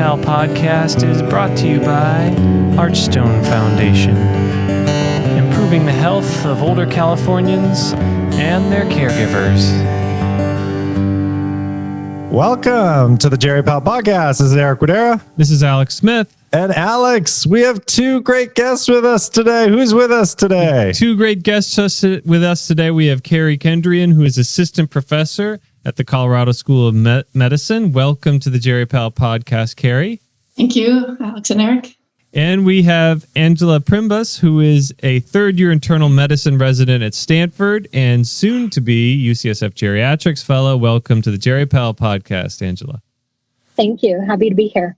Pal podcast is brought to you by Archstone Foundation, improving the health of older Californians and their caregivers. Welcome to the Jerry Pal podcast. This is Eric Guidera. This is Alex Smith. And Alex, we have two great guests with us today. Who's with us today? Two great guests with us today. We have Carey Candrian, who is assistant professor at the Colorado School of Medicine. Welcome to the Jerry Pal podcast, Carey. Thank you, Alex and Eric. And we have Angela Primbas, who is a third-year internal medicine resident at Stanford and soon to be UCSF Geriatrics fellow. Welcome to the Jerry Pal podcast, Angela. Thank you. Happy to be here.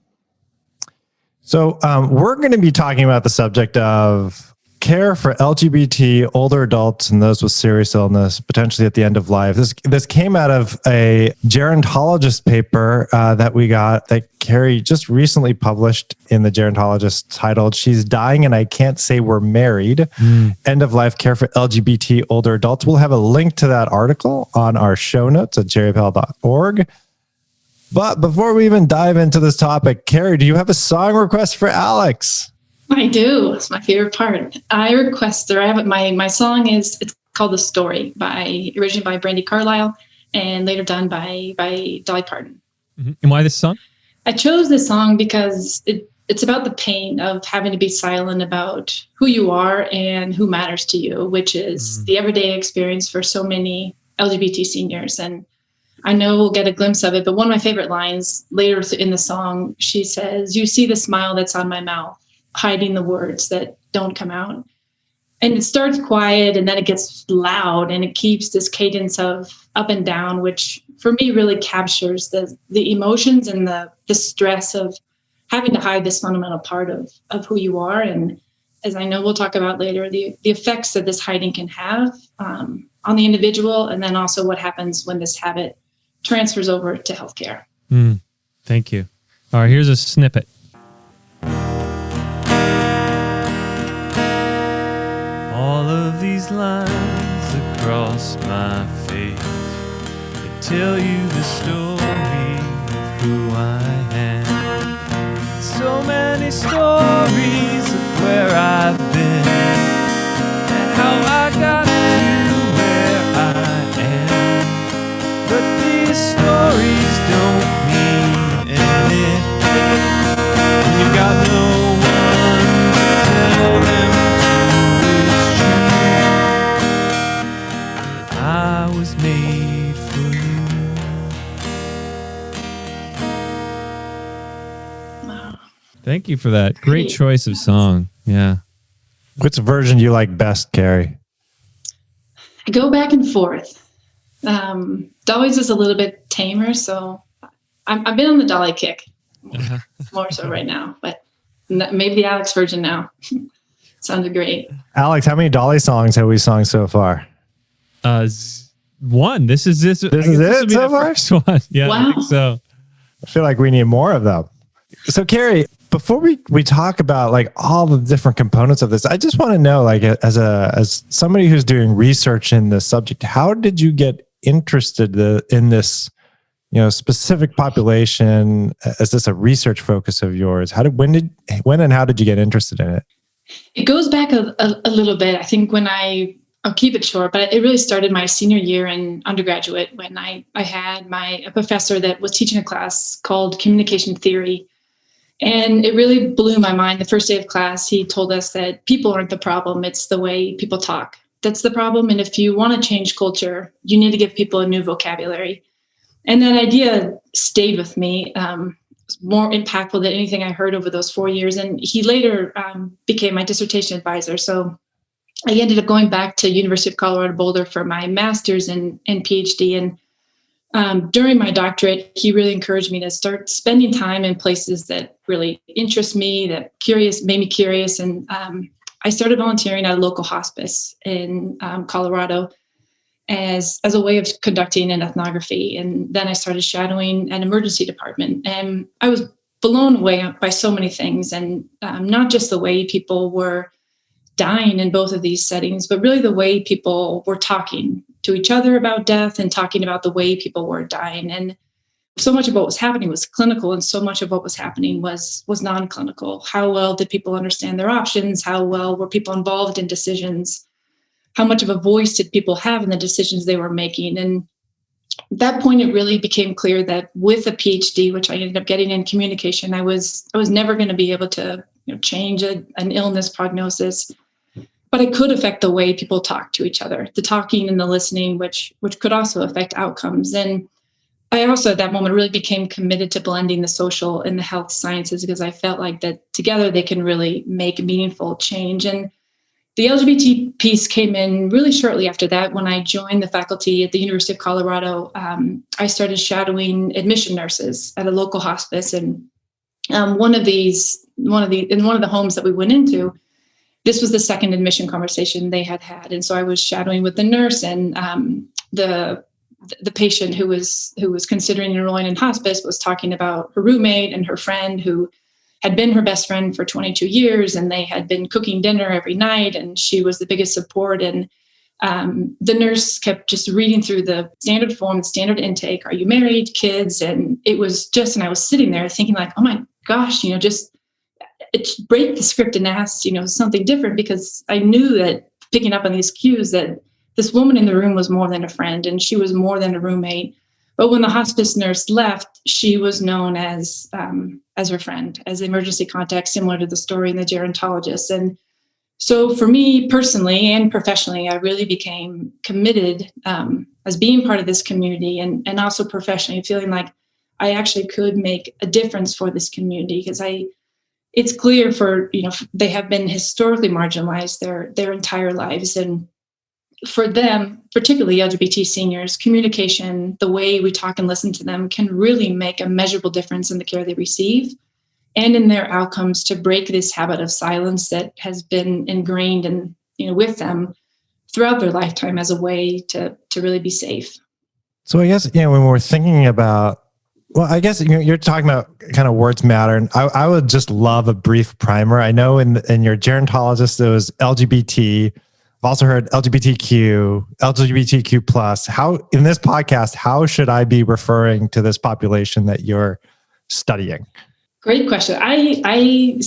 So we're going to be talking about the subject of care for LGBT older adults and those with serious illness, potentially at the end of life. This came out of a Gerontologist paper that we got that Carey just recently published in the Gerontologist, titled "She's Dying and I Can't Say We're Married, End of Life Care for LGBT Older Adults." We'll have a link to that article on our show notes at jerrypal.org. But before we even dive into this topic, Carey, do you have a song request for Alex? I do. It's my favorite part. I have it. My song it's called "The Story" originally by Brandi Carlile and later done by Dolly Parton. Mm-hmm. And why this song? I chose this song because it's about the pain of having to be silent about who you are and who matters to you, which is the everyday experience for so many LGBT seniors. And I know we'll get a glimpse of it, but one of my favorite lines later in the song, she says, "You see the smile that's on my mouth, hiding the words that don't come out." And it starts quiet and then it gets loud and it keeps this cadence of up and down, which for me really captures the emotions and the stress of having to hide this fundamental part of who you are. And as I know we'll talk about later, the effects that this hiding can have on the individual, and then also what happens when this habit transfers over to healthcare. Thank you. All right, here's a snippet. All of these lines across my face, they tell you the story of who I am. So many stories of where I've been and how I got to where I am. But these stories don't mean anything when you've got no one to tell them. I was made for you. Wow. Thank you for that. Great choice of song. Yeah. Which version do you like best, Carey? I go back and forth. Dolly's is a little bit tamer, so I've been on the Dolly kick more so right now, but maybe the Alex version now. Sounded great. Alex, how many Dolly songs have we sung so far? One. This is it so far? First one. Yeah, wow. I think so. I feel like we need more of them. So, Carey, before we talk about like all the different components of this, I just want to know, like, as somebody who's doing research in this subject, how did you get interested in this, specific population? Is this a research focus of yours? When and how did you get interested in it? It goes back a little bit. I think I'll keep it short, but it really started my senior year in undergraduate when I had a professor that was teaching a class called communication theory. And it really blew my mind. The first day of class, he told us that people aren't the problem. It's the way people talk. That's the problem. And if you want to change culture, you need to give people a new vocabulary. And that idea stayed with me. It's more impactful than anything I heard over those 4 years. And he later became my dissertation advisor. So I ended up going back to University of Colorado Boulder for my master's and PhD. And during my doctorate, he really encouraged me to start spending time in places that really interest me, that made me curious. And I started volunteering at a local hospice in Colorado as a way of conducting an ethnography. And then I started shadowing an emergency department. And I was blown away by so many things, and not just the way people were dying in both of these settings, but really the way people were talking to each other about death and talking about the way people were dying. And so much of what was happening was clinical, and so much of what was happening was non-clinical. How well did people understand their options? How well were people involved in decisions? How much of a voice did people have in the decisions they were making? And at that point, it really became clear that with a PhD, which I ended up getting in communication, I was never going to be able to change an illness prognosis, but I could affect the way people talk to each other, the talking and the listening, which could also affect outcomes. And I also, at that moment, really became committed to blending the social and the health sciences, because I felt like that together they can really make meaningful change. And the LGBT piece came in really shortly after that. When I joined the faculty at the University of Colorado, I started shadowing admission nurses at a local hospice. And one of the homes that we went into, this was the second admission conversation they had. And so I was shadowing with the nurse, and the patient who was considering enrolling in hospice was talking about her roommate and her friend who had been her best friend for 22 years, and they had been cooking dinner every night, and she was the biggest support. And the nurse kept just reading through the standard form, standard intake. Are you married, kids? And it was just, and I was sitting there thinking like, oh my gosh, just break the script and ask, something different, because I knew that picking up on these cues that this woman in the room was more than a friend, and she was more than a roommate. But when the hospice nurse left, she was known as her friend, as the emergency contact, similar to the story in the Gerontologist. And so for me personally and professionally, I really became committed as being part of this community, and also professionally feeling like I actually could make a difference for this community, because it's clear they have been historically marginalized their entire lives. And for them, particularly LGBT seniors, communication, the way we talk and listen to them, can really make a measurable difference in the care they receive and in their outcomes, to break this habit of silence that has been ingrained with them throughout their lifetime as a way to really be safe. So I guess, when we're thinking about, well, I guess you're talking about kind of words matter, and I would just love a brief primer. I know in your Gerontologist, there was LGBT. I've also heard LGBTQ plus. How, in this podcast, how should I be referring to this population that you're studying? Great question. I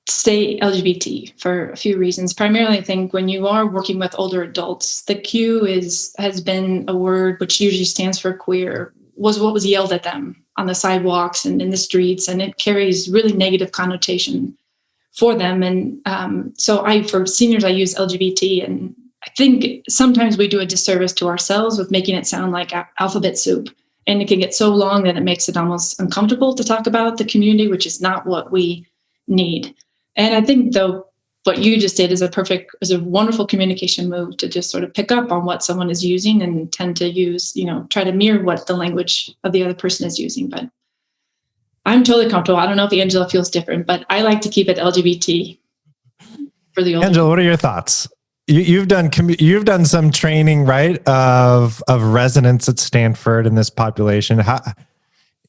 say LGBT for a few reasons. Primarily, I think when you are working with older adults, the Q has been a word which usually stands for queer, was what was yelled at them on the sidewalks and in the streets, and it carries really negative connotation for them. And so for seniors, I use LGBT, and I think sometimes we do a disservice to ourselves with making it sound like alphabet soup, and it can get so long that it makes it almost uncomfortable to talk about the community, which is not what we need. And I think, though, what you just did is a wonderful communication move to just sort of pick up on what someone is using and tend to use, try to mirror what the language of the other person is using. But I'm totally comfortable. I don't know if Angela feels different, but I like to keep it LGBT for the older. Angela, what are your thoughts? You've done some training, right, of residents at Stanford in this population.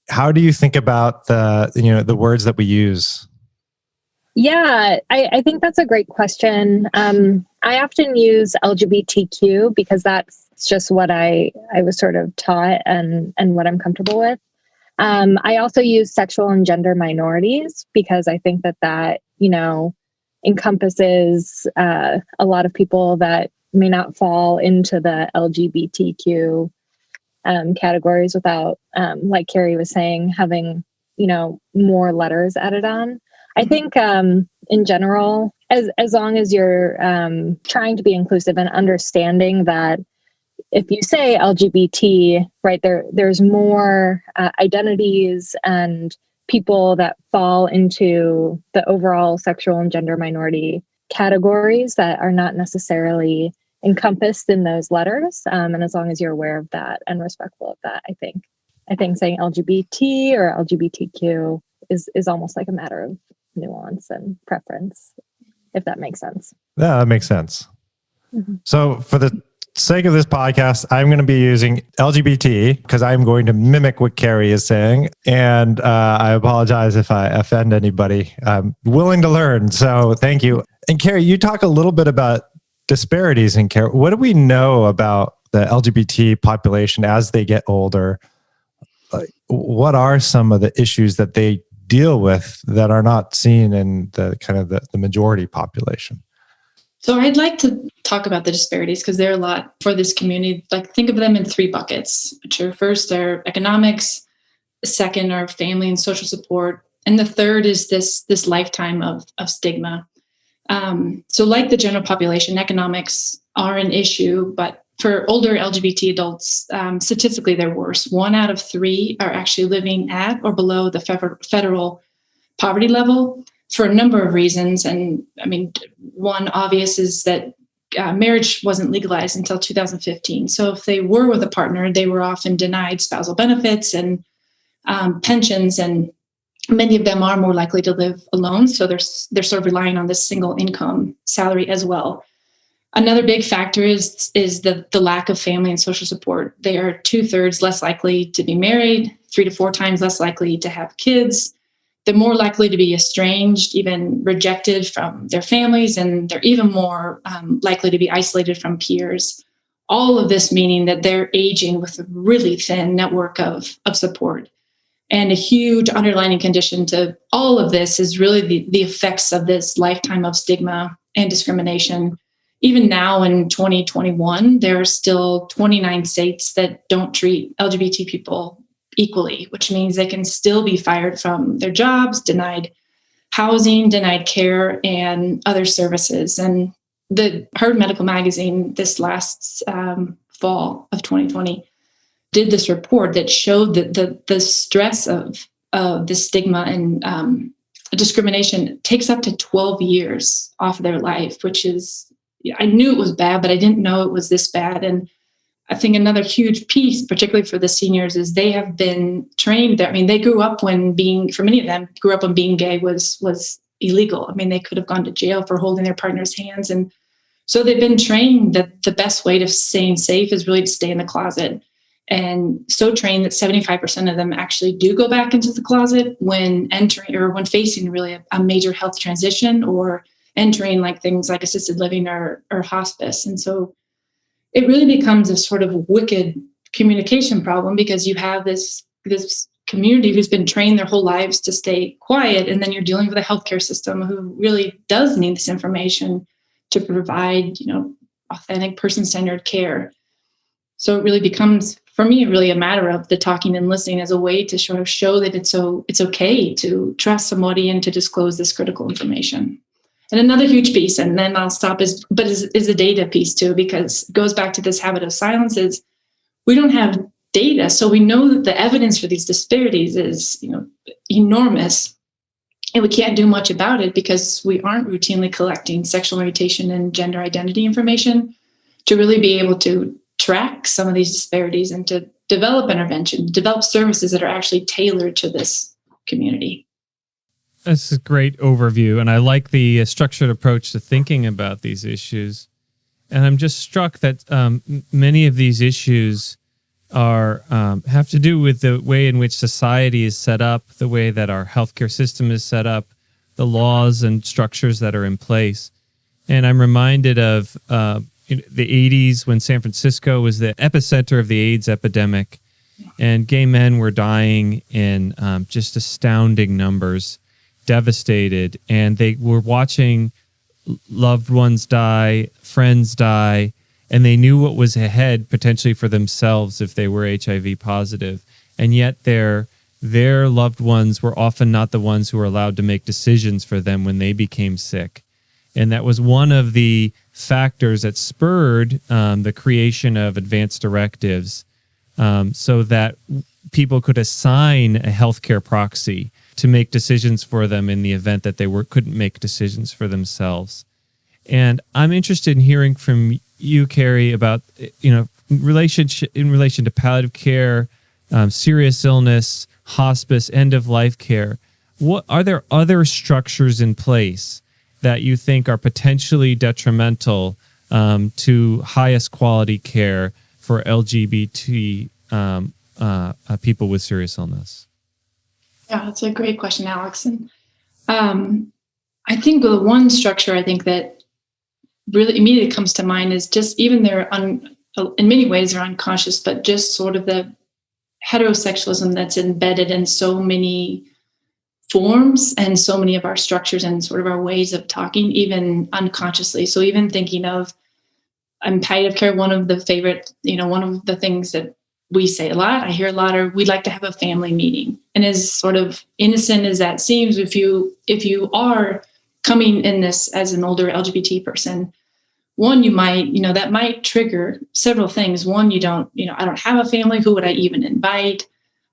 How do you think about the words that we use? Yeah, I think that's a great question. I often use LGBTQ because that's just what I was sort of taught and what I'm comfortable with. I also use sexual and gender minorities because I think that encompasses a lot of people that may not fall into the LGBTQ categories without, like Carey was saying, having, more letters added on. I think in general, as long as you're trying to be inclusive and understanding that if you say LGBT, right, there's more identities and people that fall into the overall sexual and gender minority categories that are not necessarily encompassed in those letters. And as long as you're aware of that and respectful of that, I think saying LGBT or LGBTQ is almost like a matter of nuance and preference, if that makes sense. Yeah, that makes sense. Mm-hmm. So for the sake of this podcast, I'm going to be using LGBT because I'm going to mimic what Carey is saying. And I apologize if I offend anybody. I'm willing to learn. So thank you. And Carey, you talk a little bit about disparities in care. What do we know about the LGBT population as they get older? what are some of the issues that they deal with that are not seen in the kind of the majority population? So I'd like to talk about the disparities because there are a lot for this community. Like, think of them in 3 buckets, which are first are economics, second are family and social support, and the third is this lifetime of stigma. So like the general population, economics are an issue, but for older LGBT adults, statistically, they're worse. 1 out of 3 are actually living at or below the federal poverty level for a number of reasons. And I mean, one obvious is that marriage wasn't legalized until 2015. So if they were with a partner, they were often denied spousal benefits and pensions, and many of them are more likely to live alone. So they're sort of relying on this single income salary as well. Another big factor is the lack of family and social support. They are 2/3 less likely to be married, 3 to 4 times less likely to have kids. They're more likely to be estranged, even rejected from their families, and they're even more likely to be isolated from peers. All of this meaning that they're aging with a really thin network of support. And a huge underlying condition to all of this is really the effects of this lifetime of stigma and discrimination. Even now in 2021, there are still 29 states that don't treat LGBT people equally, which means they can still be fired from their jobs, denied housing, denied care, and other services. And the Harvard Medical Magazine this last fall of 2020 did this report that showed that the stress of the stigma and discrimination takes up to 12 years off of their life, which is, I knew it was bad, but I didn't know it was this bad. And I think another huge piece, particularly for the seniors, is they have been trained. I mean, they grew up for many of them, grew up when being gay was illegal. I mean, they could have gone to jail for holding their partner's hands. And so they've been trained that the best way to staying safe is really to stay in the closet. And so trained that 75% of them actually do go back into the closet when entering or when facing really a major health transition or entering like things like assisted living or hospice. And so it really becomes a sort of wicked communication problem because you have this community who's been trained their whole lives to stay quiet. And then you're dealing with a healthcare system who really does need this information to provide, authentic person-centered care. So it really becomes, for me, really a matter of the talking and listening as a way to sort of show that it's okay to trust somebody and to disclose this critical information. And another huge piece, and then I'll stop, is the data piece too, because it goes back to this habit of silence, is we don't have data. So we know that the evidence for these disparities is, enormous. And we can't do much about it because we aren't routinely collecting sexual orientation and gender identity information to really be able to track some of these disparities and to develop intervention, develop services that are actually tailored to this community. That's a great overview, and I like the structured approach to thinking about these issues. And I'm just struck that many of these issues are have to do with the way in which society is set up, the way that our healthcare system is set up, the laws and structures that are in place. And I'm reminded of the 80s when San Francisco was the epicenter of the AIDS epidemic, and gay men were dying in just astounding numbers, devastated, and they were watching loved ones die, friends die, and they knew what was ahead potentially for themselves if they were HIV positive. And yet their loved ones were often not the ones who were allowed to make decisions for them when they became sick. And that was one of the factors that spurred the creation of advanced directives so that people could assign a healthcare proxy to make decisions for them in the event that they couldn't make decisions for themselves. And I'm interested in hearing from you, Carey, about in relation to palliative care, serious illness, hospice, end of life care. What are there other structures in place that you think are potentially detrimental to highest quality care for LGBT people with serious illness? Yeah, that's a great question, Alex. And I think the one structure that really immediately comes to mind is just even in many ways they're unconscious, but just sort of the heterosexualism that's embedded in so many forms and so many of our structures and sort of our ways of talking, even unconsciously. So even thinking of palliative care, one of the things that we say a lot, I hear a lot, are we'd like to have a family meeting. And as sort of innocent as that seems, if you are coming in this as an older LGBT person, one, you might, that might trigger several things. One, I don't have a family. Who would I even invite?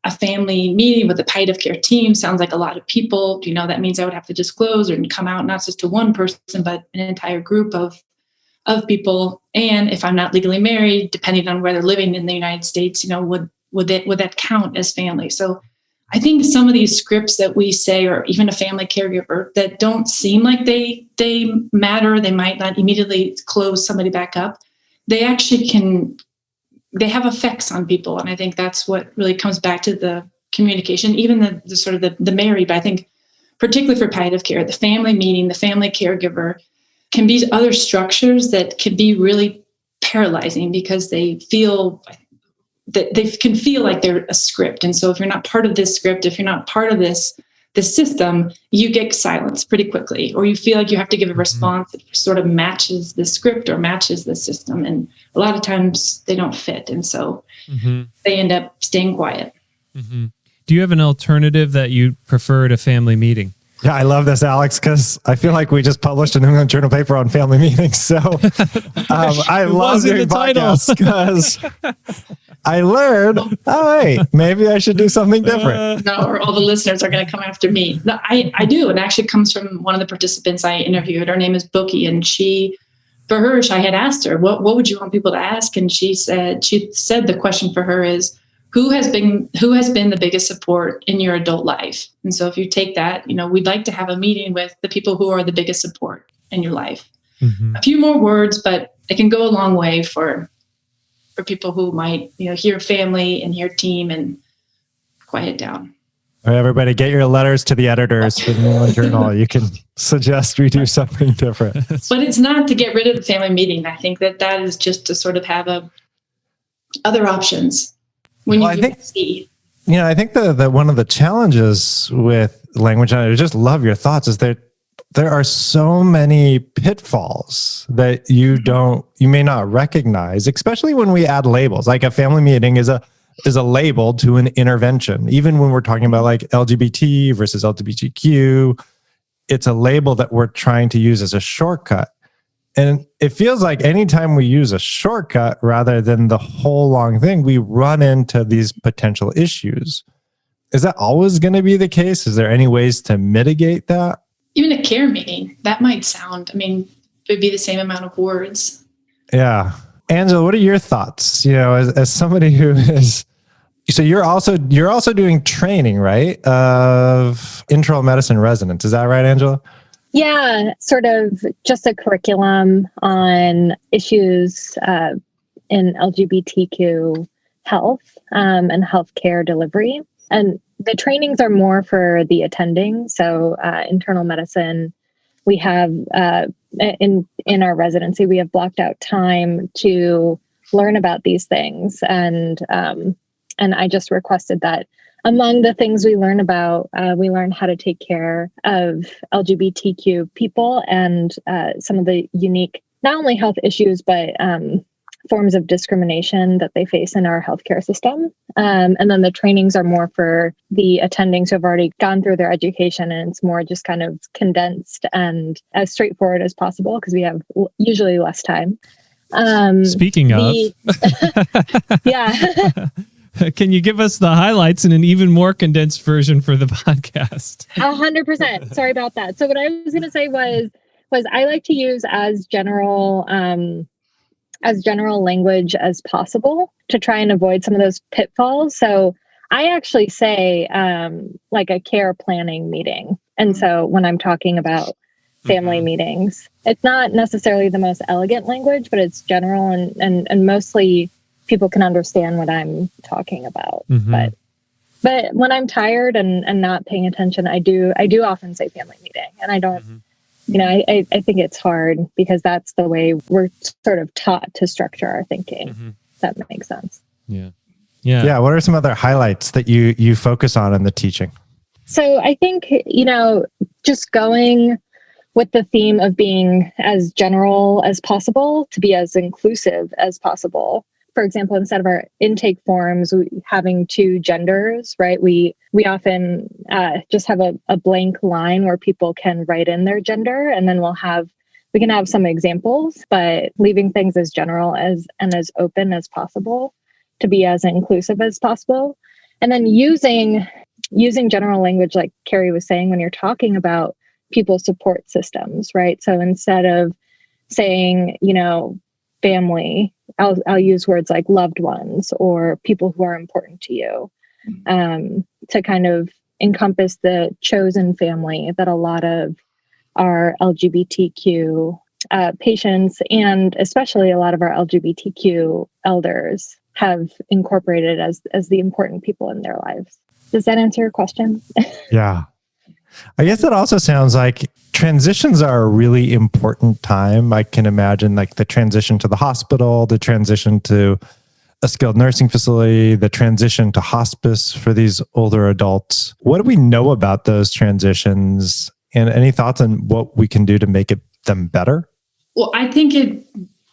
A family meeting with the palliative care team sounds like a lot of people. That means I would have to disclose or come out not just to one person, but an entire group of people. And if I'm not legally married, depending on where they're living in the United States, would that count as family? So I think some of these scripts that we say, or even a family caregiver, that don't seem like they matter, they might not immediately close somebody back up, they actually they have effects on people. And I think that's what really comes back to the communication, even the sort of the married, but I think particularly for palliative care, the family meeting, the family caregiver can be other structures that can be really paralyzing because they feel that they can feel like they're a script. And so if you're not part of this script, if you're not part of this system, you get silenced pretty quickly, or you feel like you have to give a response that sort of matches the script or matches the system. And a lot of times they don't fit. And so they end up staying quiet. Mm-hmm. Do you have an alternative that you prefer to family meeting? Yeah, I love this, Alex, because I feel like we just published a New England Journal paper on family meetings. So I love doing podcasts because I learned, hey, maybe I should do something different. No, or all the listeners are going to come after me. No, I do. It actually comes from one of the participants I interviewed. Her name is Bookie, and I had asked her, what would you want people to ask? And she said the question for her is, who has been the biggest support in your adult life? And so if you take that, we'd like to have a meeting with the people who are the biggest support in your life. A few more words, but it can go a long way for people who might, hear family and hear team and quiet down. All right, everybody, get your letters to the editors for the New England Journal. You can suggest we do something different. But it's not to get rid of the family meeting. I think that is just to sort of have other options. I think that one of the challenges with language, and I just love your thoughts, is that there are so many pitfalls that you may not recognize, especially when we add labels. Like a family meeting is a label to an intervention. Even when we're talking about like LGBT versus LGBTQ, it's a label that we're trying to use as a shortcut. And it feels like anytime we use a shortcut rather than the whole long thing, we run into these potential issues. Is that always going to be the case? Is there any ways to mitigate that? Even a care meeting, that might sound, it would be the same amount of words. Yeah. Angela, what are your thoughts? As somebody who is, so you're also doing training, right? Of internal medicine residents. Is that right, Angela? Yeah, sort of just a curriculum on issues in LGBTQ health and healthcare delivery. And the trainings are more for the attending. So internal medicine, we have in our residency, we have blocked out time to learn about these things. And I just requested that among the things we learn about, we learn how to take care of LGBTQ people and some of the unique, not only health issues, but forms of discrimination that they face in our healthcare system. And then the trainings are more for the attendings who have already gone through their education, and it's more just kind of condensed and as straightforward as possible because we have usually less time. Speaking of, yeah. Can you give us the highlights in an even more condensed version for the podcast? 100%. Sorry about that. So what I was going to say was I like to use as general language as possible to try and avoid some of those pitfalls. So I actually say like a care planning meeting. And so when I'm talking about family meetings, it's not necessarily the most elegant language, but it's general and mostly people can understand what I'm talking about. But when I'm tired and not paying attention, I do often say family meeting, and I don't, I think it's hard because that's the way we're sort of taught to structure our thinking. If that makes sense. Yeah. Yeah. What are some other highlights that you focus on in the teaching? So I think, just going with the theme of being as general as possible to be as inclusive as possible. For example, instead of our intake forms having 2 genders, right? We often just have a blank line where people can write in their gender, and then we can have some examples, but leaving things as general and as open as possible to be as inclusive as possible. And then using general language, like Carey was saying, when you're talking about people's support systems, right? So instead of saying, family, I'll use words like loved ones or people who are important to you, to kind of encompass the chosen family that a lot of our LGBTQ patients, and especially a lot of our LGBTQ elders, have incorporated as the important people in their lives. Does that answer your question? Yeah. I guess that also sounds like transitions are a really important time. I can imagine like the transition to the hospital, the transition to a skilled nursing facility, the transition to hospice for these older adults. What do we know about those transitions, and any thoughts on what we can do to make them better? Well, I think it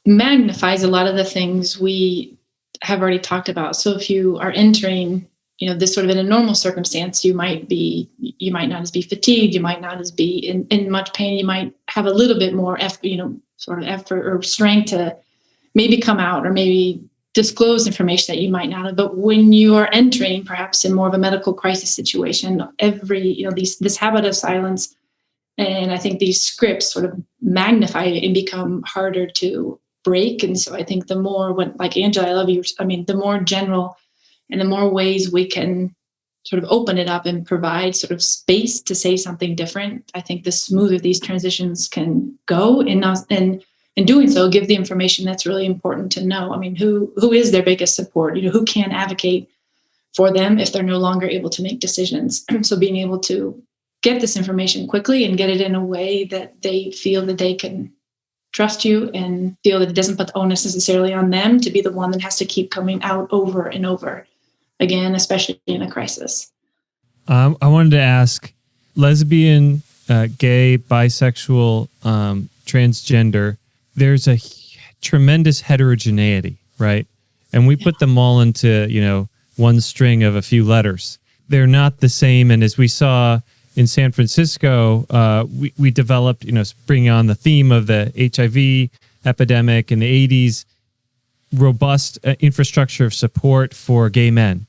magnifies a lot of the things we have already talked about. So if you are entering, this sort of in a normal circumstance, you might not as be fatigued, you might not as be in much pain, you might have a little bit more effort or strength to maybe come out or maybe disclose information that you might not have. But when you are entering perhaps in more of a medical crisis situation, this habit of silence, and I think these scripts sort of magnify it and become harder to break. And so I think the more, like Angela, I love you. The more general and the more ways we can sort of open it up and provide sort of space to say something different, I think the smoother these transitions can go. And in doing so, give the information that's really important to know. Who is their biggest support? Who can advocate for them if they're no longer able to make decisions? So being able to get this information quickly and get it in a way that they feel that they can trust you and feel that it doesn't put the onus necessarily on them to be the one that has to keep coming out over and over again, especially in a crisis. I wanted to ask, lesbian, gay, bisexual, transgender, there's a tremendous heterogeneity, right? And we put them all into, one string of a few letters. They're not the same. And as we saw in San Francisco, we developed, bringing on the theme of the HIV epidemic in the 80s, robust infrastructure of support for gay men.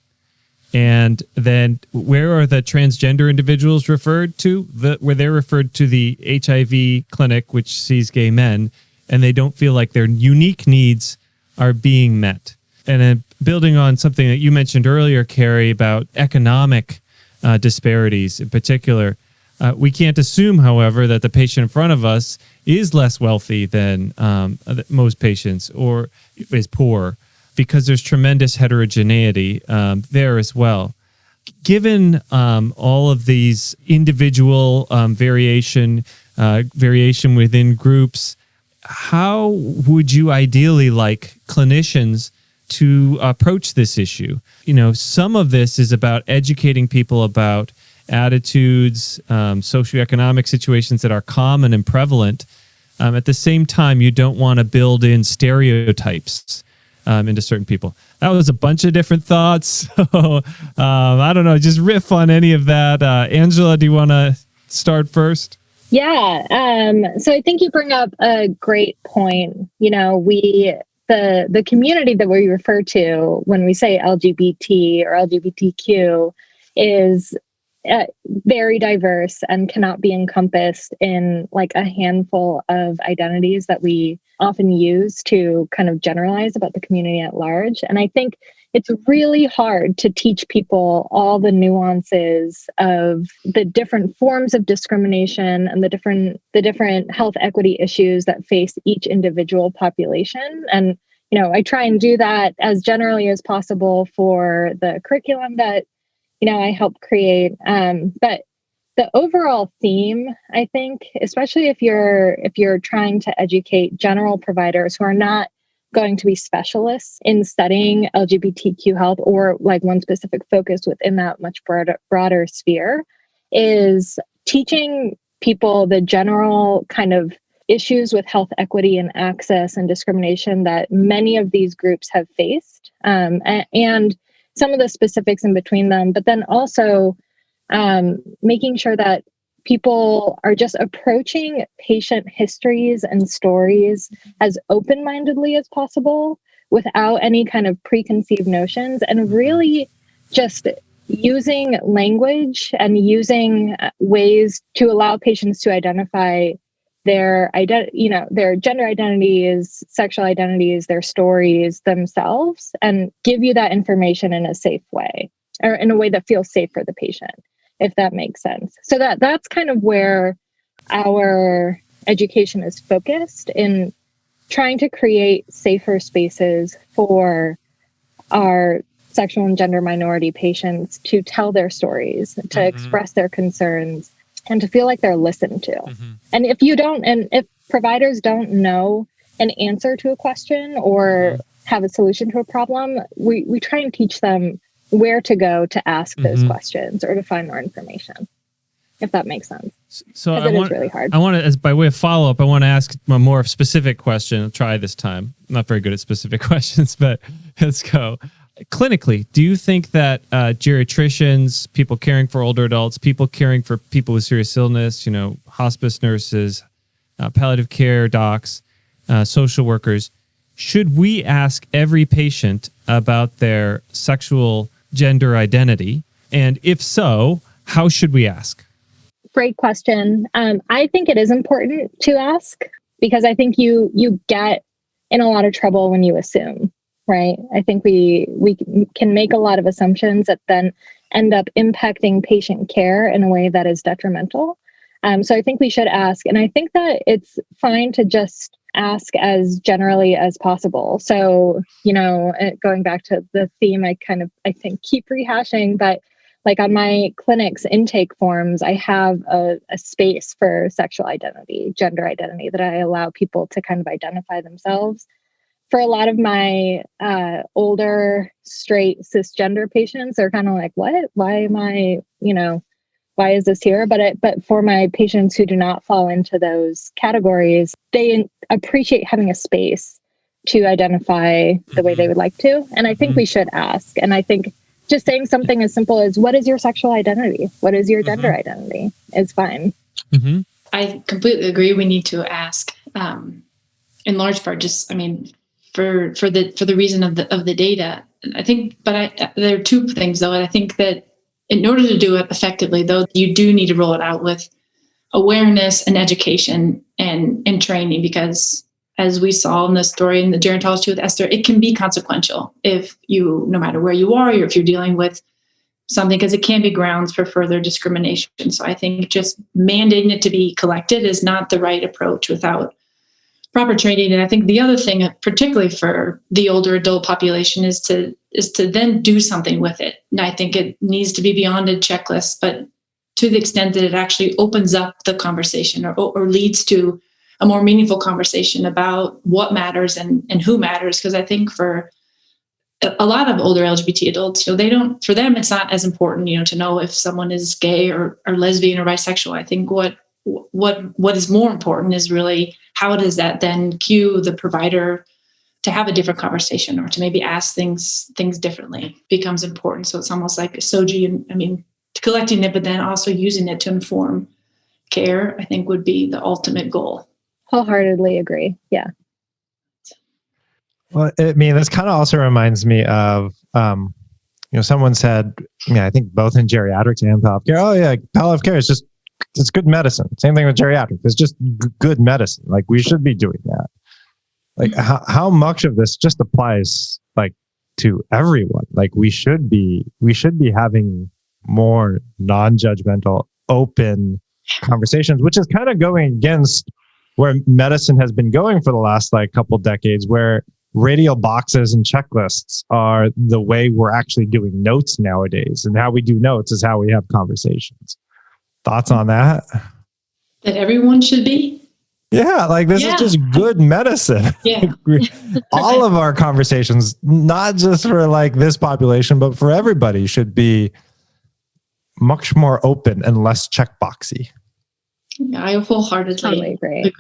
And then where are the transgender individuals referred to? Where they're referred to the HIV clinic, which sees gay men, and they don't feel like their unique needs are being met. And then building on something that you mentioned earlier, Carey, about economic disparities in particular, we can't assume, however, that the patient in front of us is less wealthy than most patients or is poor, because there's tremendous heterogeneity there as well. Given all of these individual variation within groups, how would you ideally like clinicians to approach this issue? Some of this is about educating people about attitudes, socioeconomic situations that are common and prevalent. At the same time, you don't want to build in stereotypes into certain people. That was a bunch of different thoughts. So, I don't know, just riff on any of that. Angela, do you want to start first? Yeah. So I think you bring up a great point. The community that we refer to when we say LGBT or LGBTQ is very diverse and cannot be encompassed in like a handful of identities that we often use to kind of generalize about the community at large. And I think it's really hard to teach people all the nuances of the different forms of discrimination and the different health equity issues that face each individual population. And, I try and do that as generally as possible for the curriculum that, I help create. But the overall theme, I think, especially if you're trying to educate general providers who are not going to be specialists in studying LGBTQ health or like one specific focus within that much broader sphere is teaching people the general kind of issues with health equity and access and discrimination that many of these groups have faced, and some of the specifics in between them, but then also making sure that people are just approaching patient histories and stories as open-mindedly as possible without any kind of preconceived notions, and really just using language and using ways to allow patients to identify their their gender identities, sexual identities, their stories themselves, and give you that information in a safe way, or in a way that feels safe for the patient, if that makes sense. So that's kind of where our education is focused, in trying to create safer spaces for our sexual and gender minority patients to tell their stories, to express their concerns, and to feel like they're listened to. And if providers don't know an answer to a question or have a solution to a problem, we try and teach them where to go to ask those questions or to find more information, if that makes sense. So it is really hard. I want to, as by way of follow-up, I want to ask a more specific question. I'll try this time. I'm not very good at specific questions, but let's go. Clinically, do you think that geriatricians, people caring for older adults, people caring for people with serious illness, hospice nurses, palliative care docs, social workers, should we ask every patient about their sexual gender identity? And if so, how should we ask? Great question. I think it is important to ask, because I think you get in a lot of trouble when you assume. Right. I think we can make a lot of assumptions that then end up impacting patient care in a way that is detrimental. So I think we should ask. And I think that it's fine to just ask as generally as possible. So, going back to the theme, I think keep rehashing, but like on my clinic's intake forms, I have a space for sexual identity, gender identity, that I allow people to kind of identify themselves. For a lot of my older straight cisgender patients, they're kind of like, what? Why am I, why is this here? But for my patients who do not fall into those categories, they appreciate having a space to identify the way they would like to. And I think we should ask. And I think just saying something as simple as, what is your sexual identity? What is your gender identity? Is fine. I completely agree. We need to ask, in large part, for the reason of the data. I think, there are two things though. I think that in order to do it effectively, though, you do need to roll it out with awareness and education and training, because as we saw in the story in the Gerontologist with Esther, it can be consequential no matter where you are, or if you're dealing with something, because it can be grounds for further discrimination. So I think just mandating it to be collected is not the right approach without proper training. And I think the other thing, particularly for the older adult population, is to then do something with it. And I think it needs to be beyond a checklist, but to the extent that it actually opens up the conversation or leads to a more meaningful conversation about what matters and who matters. Because I think for a lot of older LGBT adults, for them, it's not as important, to know if someone is gay or lesbian or bisexual. I think what is more important is really, how does that then cue the provider to have a different conversation, or to maybe ask things differently becomes important. So it's almost like a SOGI, collecting it, but then also using it to inform care, I think would be the ultimate goal. Wholeheartedly agree. Yeah. Well, this kind of also reminds me of, someone said, I think both in geriatrics and palliative care, oh yeah, palliative care is it's good medicine. Same thing with geriatrics. It's just good medicine. Like, we should be doing that. Like, how much of this just applies to everyone? Like, we should be having more non-judgmental, open conversations, which is kind of going against where medicine has been going for the last couple decades, where radial boxes and checklists are the way we're actually doing notes nowadays. And how we do notes is how we have conversations. Thoughts on that? That everyone should be? Yeah, like this is just good medicine. Yeah. All of our conversations, not just for like this population, but for everybody, should be much more open and less checkboxy. Yeah, I wholeheartedly agree.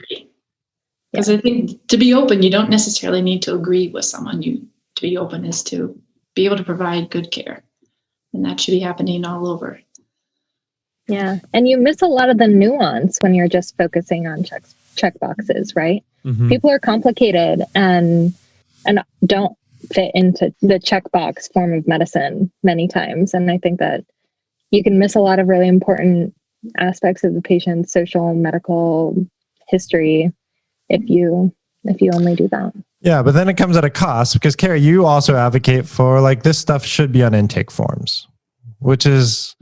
Because Yeah. I think to be open, you don't necessarily need to agree with someone. To be open is to be able to provide good care. And that should be happening all over. Yeah. And you miss a lot of the nuance when you're just focusing on check boxes, right? Mhm. People are complicated and don't fit into the checkbox form of medicine many times. And I think that you can miss a lot of really important aspects of the patient's social and medical history if you only do that. Yeah, but then it comes at a cost because Carey, you also advocate for like this stuff should be on intake forms, which is,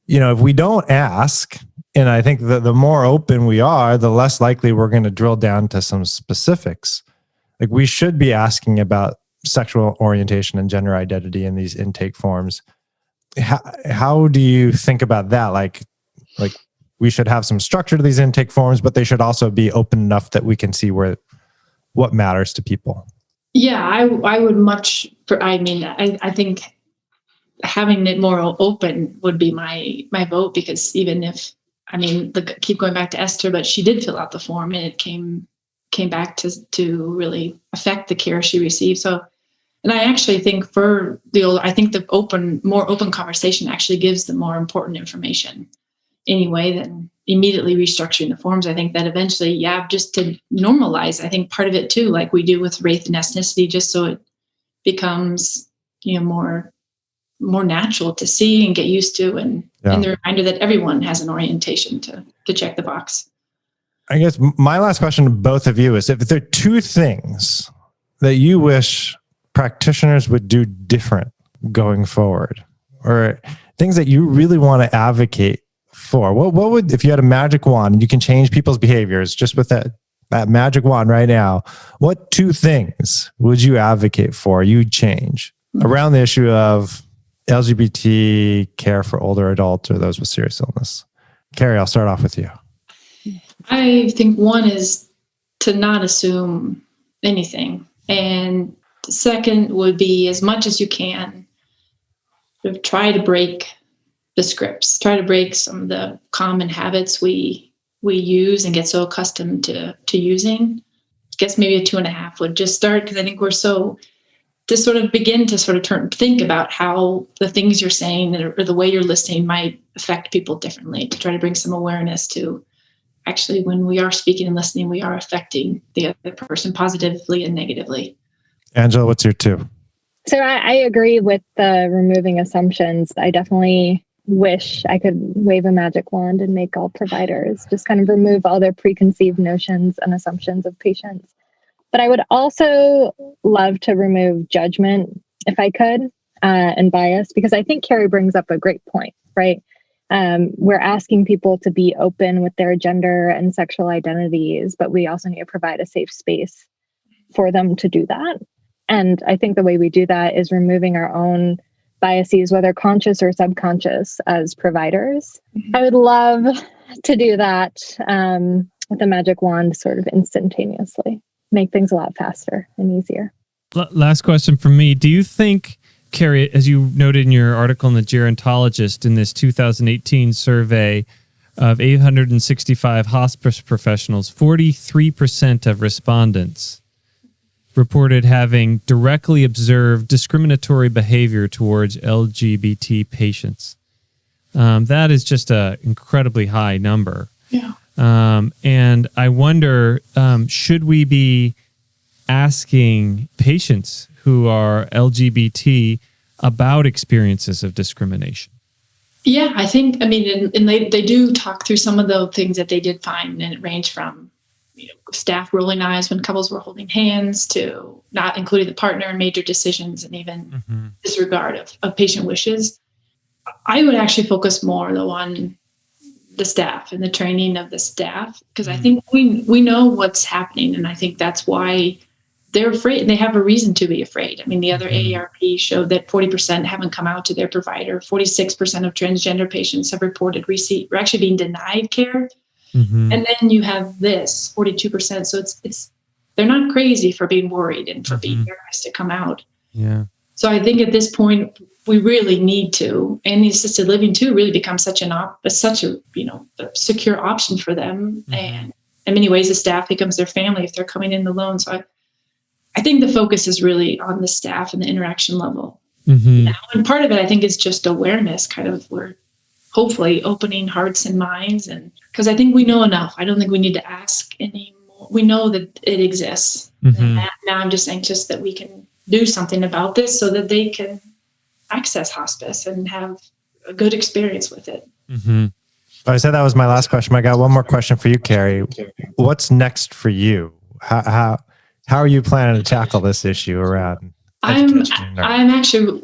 if we don't ask, and I think that the more open we are, the less likely we're going to drill down to some specifics. Like we should be asking about sexual orientation and gender identity in these intake forms. How do you think about that? Like we should have some structure to these intake forms, but they should also be open enough that we can see what matters to people. Yeah, I would I think having it more open would be my vote, because even if, keep going back to Esther, but she did fill out the form and it came back to really affect the care she received. So, and I actually think the more open conversation actually gives the more important information anyway than immediately restructuring the forms. I think that eventually, just to normalize, I think part of it too, like we do with race and ethnicity, just so it becomes, more natural to see and get used to, and the reminder that everyone has an orientation to check the box. I guess my last question to both of you is, if there are two things that you wish practitioners would do different going forward, or things that you really want to advocate for, what would, if you had a magic wand and you can change people's behaviors just with that magic wand right now, what two things would you advocate for, you'd change around the issue of LGBT care for older adults or those with serious illness? Carey, I'll start off with you. I think one is to not assume anything. And the second would be, as much as you can, try to break the scripts, try to break some of the common habits we use and get so accustomed to using. I guess maybe a 2.5 would just start, because I think we're so to sort of begin to think about how the things you're saying or the way you're listening might affect people differently, to try to bring some awareness to actually when we are speaking and listening, we are affecting the other person positively and negatively. Angela, what's your two? So I agree with the removing assumptions. I definitely wish I could wave a magic wand and make all providers, just kind of remove all their preconceived notions and assumptions of patients. But I would also love to remove judgment if I could, and bias, because I think Carey brings up a great point, right? We're asking people to be open with their gender and sexual identities, but we also need to provide a safe space for them to do that. And I think the way we do that is removing our own biases, whether conscious or subconscious, as providers. I would love to do that with a magic wand sort of instantaneously, make things a lot faster and easier. Last question from me. Do you think, Carey, as you noted in your article in the Gerontologist, in this 2018 survey of 865 hospice professionals, 43% of respondents reported having directly observed discriminatory behavior towards LGBT patients. That is just an incredibly high number. Yeah. And I wonder, should we be asking patients who are LGBT about experiences of discrimination? Yeah, I think, and they do talk through some of the things that they did find, and it ranged from staff rolling eyes when couples were holding hands to not including the partner in major decisions, and even disregard of patient wishes. I would actually focus more though on the staff and the training of the staff, because I think we know what's happening, and I think that's why they're afraid. They have a reason to be afraid. The other AARP showed that 40% haven't come out to their provider. 46% of transgender patients have reported receipt or actually being denied care Mm-hmm. And then you have this 42%. So it's they're not crazy for being worried and for being nervous to come out. Yeah. So I think at this point we really need to, and the assisted living too, really become such a secure option for them. And in many ways, the staff becomes their family if they're coming in alone. So I think the focus is really on the staff and the interaction level. Now, and part of it, I think, is just awareness. Kind of, we're hopefully opening hearts and minds, and because I think we know enough. I don't think we need to ask anymore. We know that it exists. And now I'm just anxious that we can do something about this so that they can access hospice and have a good experience with it. I said that was my last question. I got one more question for you, Carey. What's next for you? How are you planning to tackle this issue around education? I'm actually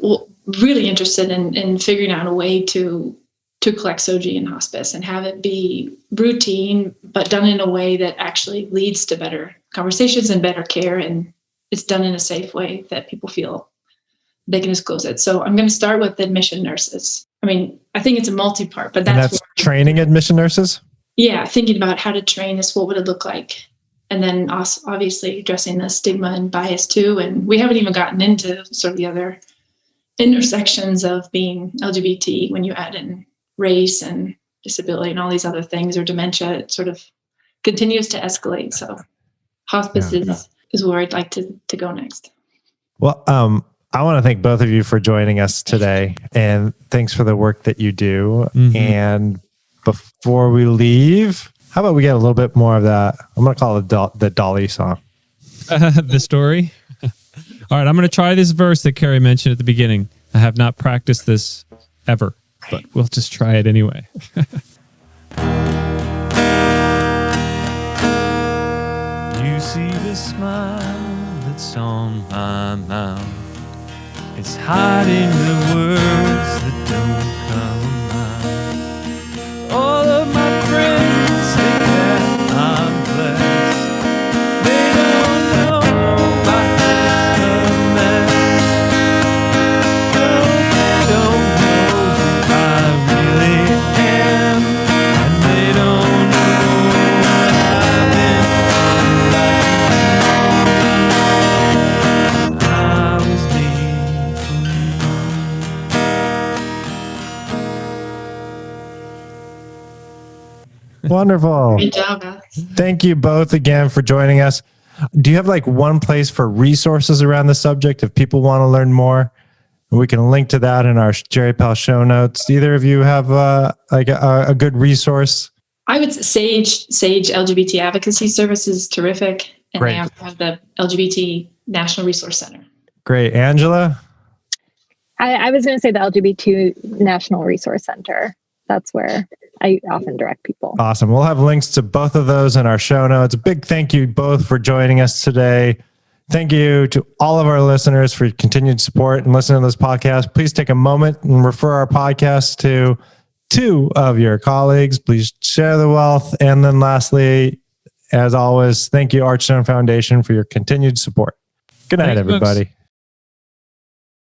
really interested in figuring out a way to collect SOGI in hospice and have it be routine, but done in a way that actually leads to better conversations and better care. And it's done in a safe way that people feel they can disclose it. So I'm going to start with admission nurses. I mean, I think it's a multi-part, but that's training admission nurses? Yeah, thinking about how to train this, what would it look like? And then also obviously addressing the stigma and bias too. And we haven't even gotten into sort of the other intersections of being LGBT when you add in race and disability and all these other things, or dementia. It sort of continues to escalate. So hospice is where I'd like to go next. Well, I want to thank both of you for joining us today, and thanks for the work that you do. And before we leave, how about we get a little bit more of that? I'm going to call it the Dolly song. The story? All right, I'm going to try this verse that Carey mentioned at the beginning. I have not practiced this ever, but we'll just try it anyway. You see the smile that's on my mouth. It's hiding the words that don't come out. All of my friends think that I'm blessed. They don't know my testament. No, they don't know who I really am. And they don't know what I've been through. I was made for Wonderful. Great job, guys. Thank you both again for joining us. Do you have like one place for resources around the subject if people want to learn more? We can link to that in our Jerry Pell show notes. Either of you have a good resource? I would say Sage LGBT Advocacy Service is terrific. And Great. they also have the LGBT National Resource Center. Great. Angela? I was going to say the LGBT National Resource Center. That's where I often direct people. Awesome. We'll have links to both of those in our show notes. A big thank you both for joining us today. Thank you to all of our listeners for your continued support and listening to this podcast. Please take a moment and refer our podcast to 2 of your colleagues. Please share the wealth. And then lastly, as always, thank you, Archstone Foundation, for your continued support. Good night, Thanks, everybody. folks.